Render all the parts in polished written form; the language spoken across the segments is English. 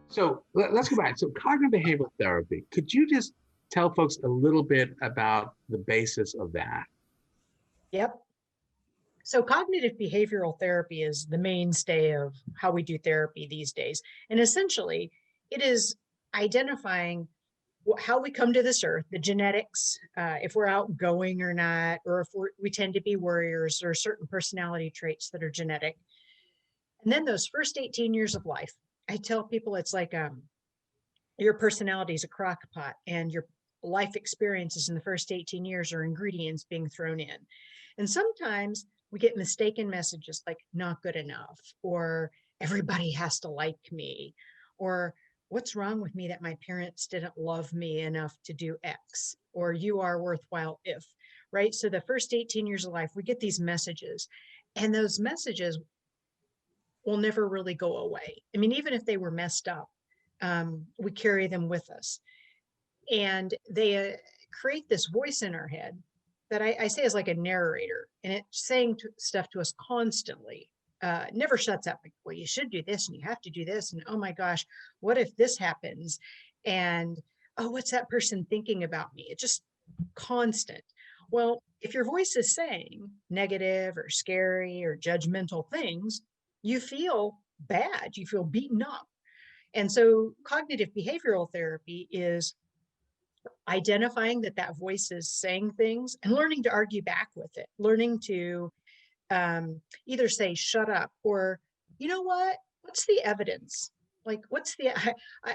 So let's go back. So cognitive behavioral therapy, could you just tell folks a little bit about the basis of that? Yep. So cognitive behavioral therapy is the mainstay of how we do therapy these days. And essentially, it is identifying how we come to this earth, the genetics, if we're outgoing or not, or if we tend to be worriers or certain personality traits that are genetic. And then those first 18 years of life, I tell people it's like your personality is a crock pot and your life experiences in the first 18 years are ingredients being thrown in. And sometimes we get mistaken messages like not good enough, or everybody has to like me, or what's wrong with me that my parents didn't love me enough to do X, or you are worthwhile if, right? So the first 18 years of life, we get these messages, and those messages will never really go away. I mean, even if they were messed up, we carry them with us. And they create this voice in our head that I say is like a narrator, and it's saying stuff to us constantly. Never shuts up. Like, well, you should do this and you have to do this. And oh my gosh, what if this happens? And oh, what's that person thinking about me? It's just constant. Well, if your voice is saying negative or scary or judgmental things, you feel bad, you feel beaten up. And so cognitive behavioral therapy is identifying that that voice is saying things and learning to argue back with it, learning to either say, shut up, or, you know what, what's the evidence? Like, what's the,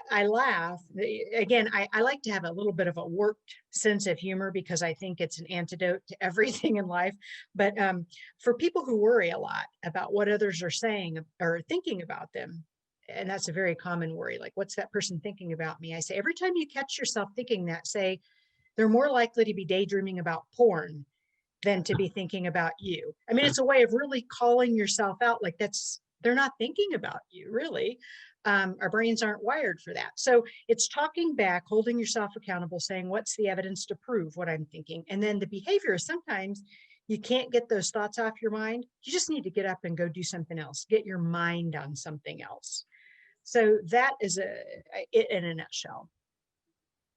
I laugh. Again, I like to have a little bit of a warped sense of humor because I think it's an antidote to everything in life. But for people who worry a lot about what others are saying or thinking about them, and that's a very common worry, like, what's that person thinking about me? I say, every time you catch yourself thinking that, say, they're more likely to be daydreaming about porn than to be thinking about you. I mean, it's a way of really calling yourself out. Like, they're not thinking about you, really. Our brains aren't wired for that. So it's talking back, holding yourself accountable, saying, what's the evidence to prove what I'm thinking? And then the behavior is sometimes you can't get those thoughts off your mind. You just need to get up and go do something else, get your mind on something else. So that is it in a nutshell.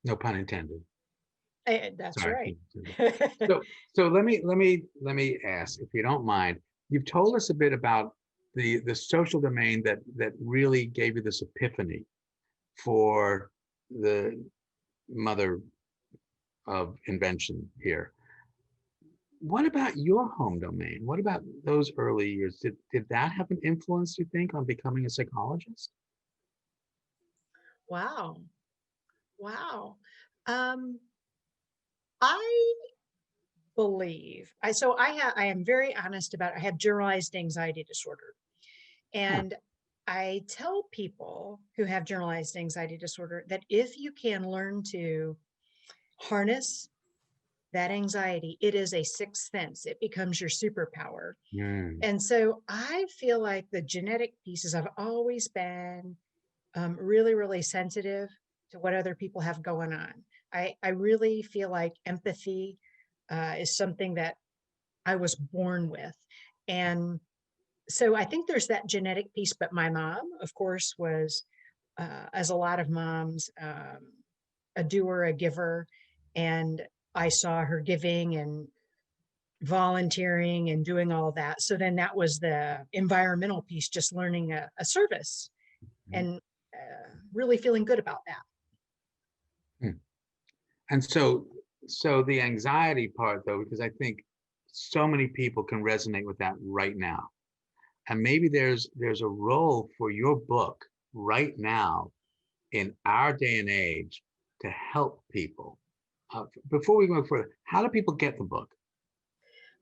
No pun intended. That's Sorry. right. So let me ask, if you don't mind. You've told us a bit about the social domain that really gave you this epiphany for the mother of invention here. What about your home domain? What about those early years? Did that have an influence, you think, on becoming a psychologist? Wow. Wow. I believe I am very honest about it. I have generalized anxiety disorder. And I tell people who have generalized anxiety disorder that if you can learn to harness that anxiety, it is a sixth sense. It becomes your superpower. And so I feel like the genetic pieces, I've always been really, really sensitive to what other people have going on. I really feel like empathy is something that I was born with. And so I think there's that genetic piece, but my mom, of course, was, as a lot of moms, a doer, a giver. And I saw her giving and volunteering and doing all that. So then that was the environmental piece, just learning a service and really feeling good about that. And so the anxiety part, though, because I think so many people can resonate with that right now. And maybe there's a role for your book right now in our day and age to help people. Before we go further, how do people get the book?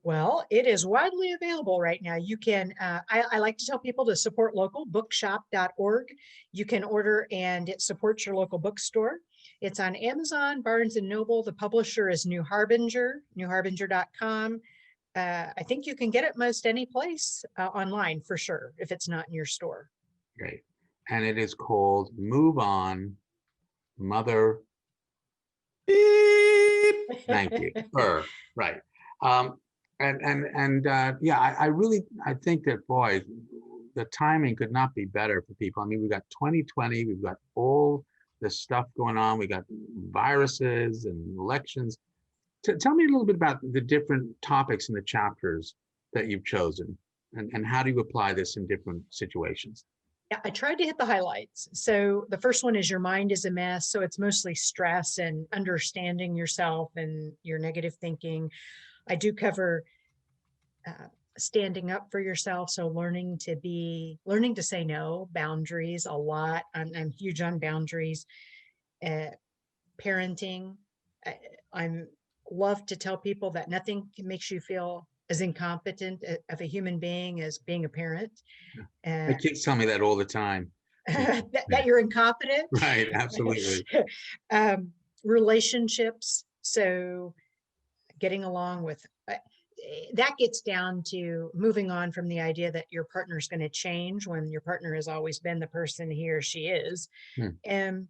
Well, it is widely available right now. You can, I like to tell people to support local, bookshop.org. You can order and it supports your local bookstore. It's on Amazon, Barnes & Noble. The publisher is New Harbinger, newharbinger.com. I think you can get it most any place online for sure, if it's not in your store. Great. And it is called Move On, Mother. Beep. Thank you. Right. Yeah, I think that, boy, the timing could not be better for people. I mean, we've got 2020, we've got all this stuff going on. We got viruses and elections. Tell me a little bit about the different topics in the chapters that you've chosen, and how do you apply this in different situations? Yeah, I tried to hit the highlights. So the first one is your mind is a mess. So it's mostly stress and understanding yourself and your negative thinking. I do cover standing up for yourself. So learning to say no, boundaries a lot. I'm huge on boundaries. Parenting. I'm love to tell people that nothing makes you feel as incompetent of a human being as being a parent. My kids tell me that all the time. that you're incompetent. Right, absolutely. Relationships. So getting along with that gets down to moving on from the idea that your partner is going to change when your partner has always been the person he or she is. And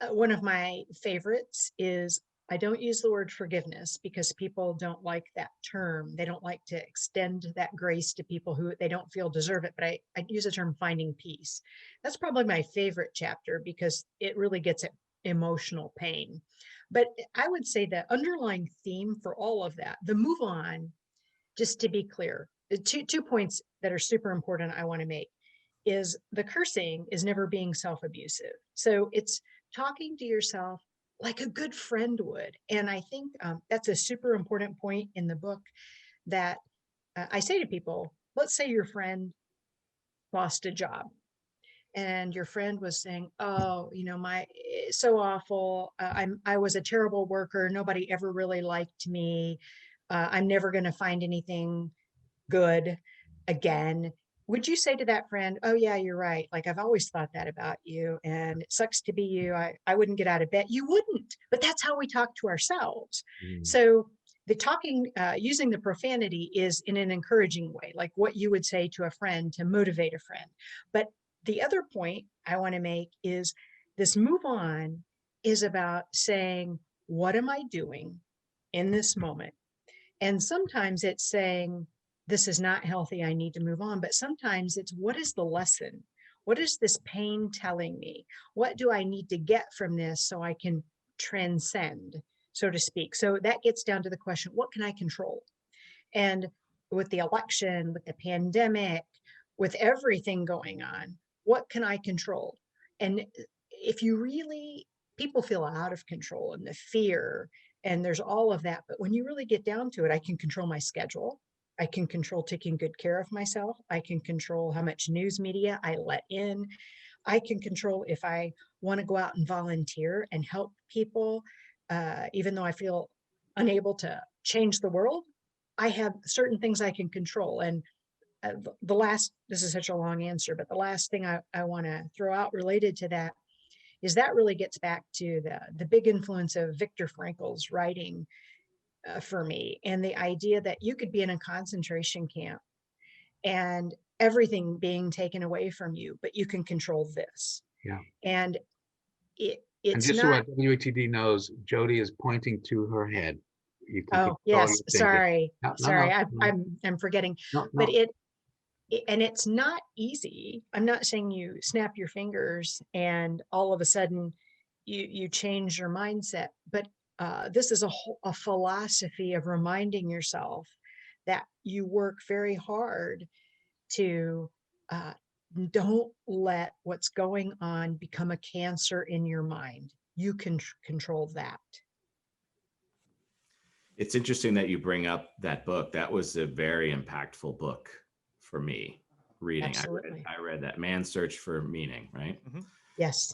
one of my favorites is I don't use the word forgiveness because people don't like that term. They don't like to extend that grace to people who they don't feel deserve it. But I use the term finding peace. That's probably my favorite chapter because it really gets at emotional pain. But I would say the underlying theme for all of that, the move on, just to be clear, the two points that are super important I want to make is the cursing is never being self-abusive. So it's talking to yourself like a good friend would. And I think that's a super important point in the book that I say to people, let's say your friend lost a job and your friend was saying, oh, it's so awful. I was a terrible worker. Nobody ever really liked me. I'm never going to find anything good again. Would you say to that friend, oh yeah, you're right. Like I've always thought that about you and it sucks to be you. I wouldn't get out of bed. You wouldn't, but that's how we talk to ourselves. So the talking, using the profanity is in an encouraging way, like what you would say to a friend to motivate a friend. But the other point I want to make is this move on is about saying, what am I doing in this moment? And sometimes it's saying, this is not healthy, I need to move on. But sometimes it's, what is the lesson? What is this pain telling me? What do I need to get from this so I can transcend, so to speak? So that gets down to the question, what can I control? And with the election, with the pandemic, with everything going on, what can I control? And if you really, people feel out of control and the fear, and there's all of that. But when you really get down to it, I can control my schedule. I can control taking good care of myself. I can control how much news media I let in. I can control if I want to go out and volunteer and help people, even though I feel unable to change the world. I have certain things I can control. And the last, this is such a long answer, but the last thing I want to throw out related to that is that really gets back to the big influence of Viktor Frankl's writing for me, and the idea that you could be in a concentration camp and everything being taken away from you, but you can control this. Yeah. And And it's just so not. what WATD knows, Jodie is pointing to her head. You can Oh control yes, your thinking. sorry, No, sorry, no. I'm forgetting. No, But no. and it's not easy. I'm not saying you snap your fingers and all of a sudden you change your mindset, but this is a philosophy of reminding yourself that you work very hard to don't let what's going on become a cancer in your mind. You can control that. It's interesting that you bring up that book. That was a very impactful book for me reading. Absolutely. I read that, Man's Search for Meaning, right? Mm-hmm. Yes.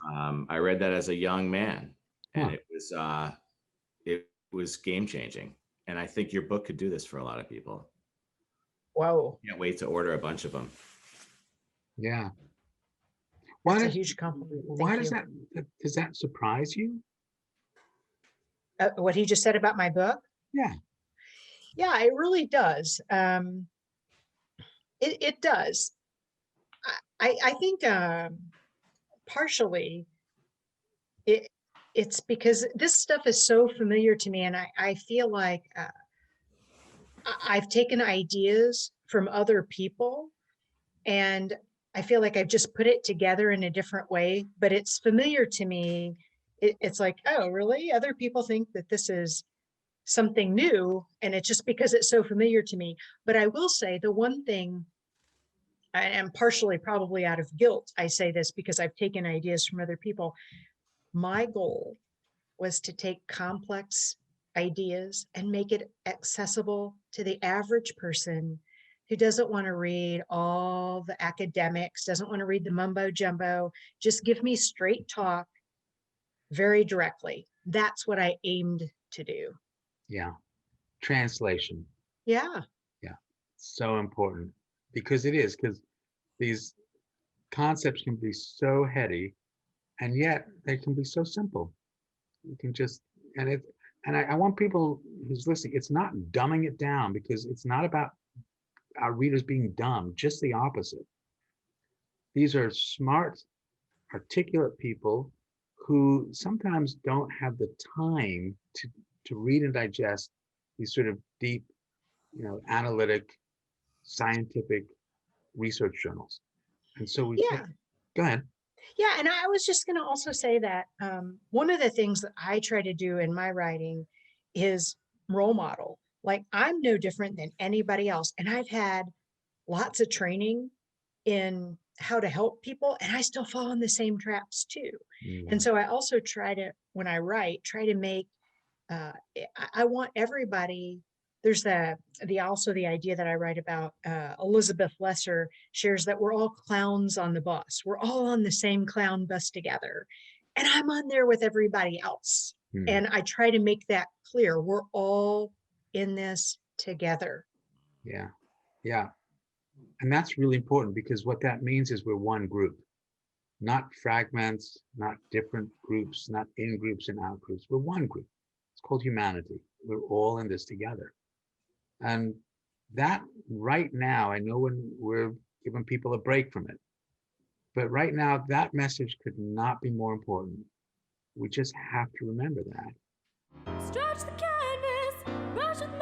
I read that as a young man, and Huh. it was game changing. And I think your book could do this for a lot of people. Whoa. Can't wait to order a bunch of them. Yeah. That's a huge compliment. Why does that surprise you? What he just said about my book? Yeah. Yeah, it really does. It does. I think partially it's because this stuff is so familiar to me, and I feel like I've taken ideas from other people and I feel like I've just put it together in a different way, but it's familiar to me. It's like, oh, really? Other people think that this is something new, and it's just because it's so familiar to me. But I will say the one thing, and partially probably out of guilt, I say this because I've taken ideas from other people. My goal was to take complex ideas and make it accessible to the average person who doesn't want to read all the academics, doesn't want to read the mumbo jumbo. Just give me straight talk very directly. That's what I aimed to do. Yeah. Translation. Yeah. Yeah. So important, because these concepts can be so heady, and yet they can be so simple. You can just, and I want people who's listening, it's not dumbing it down, because it's not about our readers being dumb, just the opposite. These are smart, articulate people who sometimes don't have the time to read and digest these sort of deep, analytic, scientific research journals. And so Yeah. Go ahead. Yeah. And I was just going to also say that one of the things that I try to do in my writing is role model. Like, I'm no different than anybody else. And I've had lots of training in how to help people, and I still fall in the same traps too. And so I also try to, when I write, try to make, I want everybody, there's also the idea that I write about, Elizabeth Lesser shares that we're all clowns on the bus. We're all on the same clown bus together. And I'm on there with everybody else. And I try to make that clear. We're all in this together. Yeah. Yeah. And that's really important, because what that means is we're one group, not fragments, not different groups, not in groups and out groups. We're one group. It's called humanity. We're all in this together. And that right now, I know when we're giving people a break from it, but right now that message could not be more important. We just have to remember that. Stretch the canvas, brush with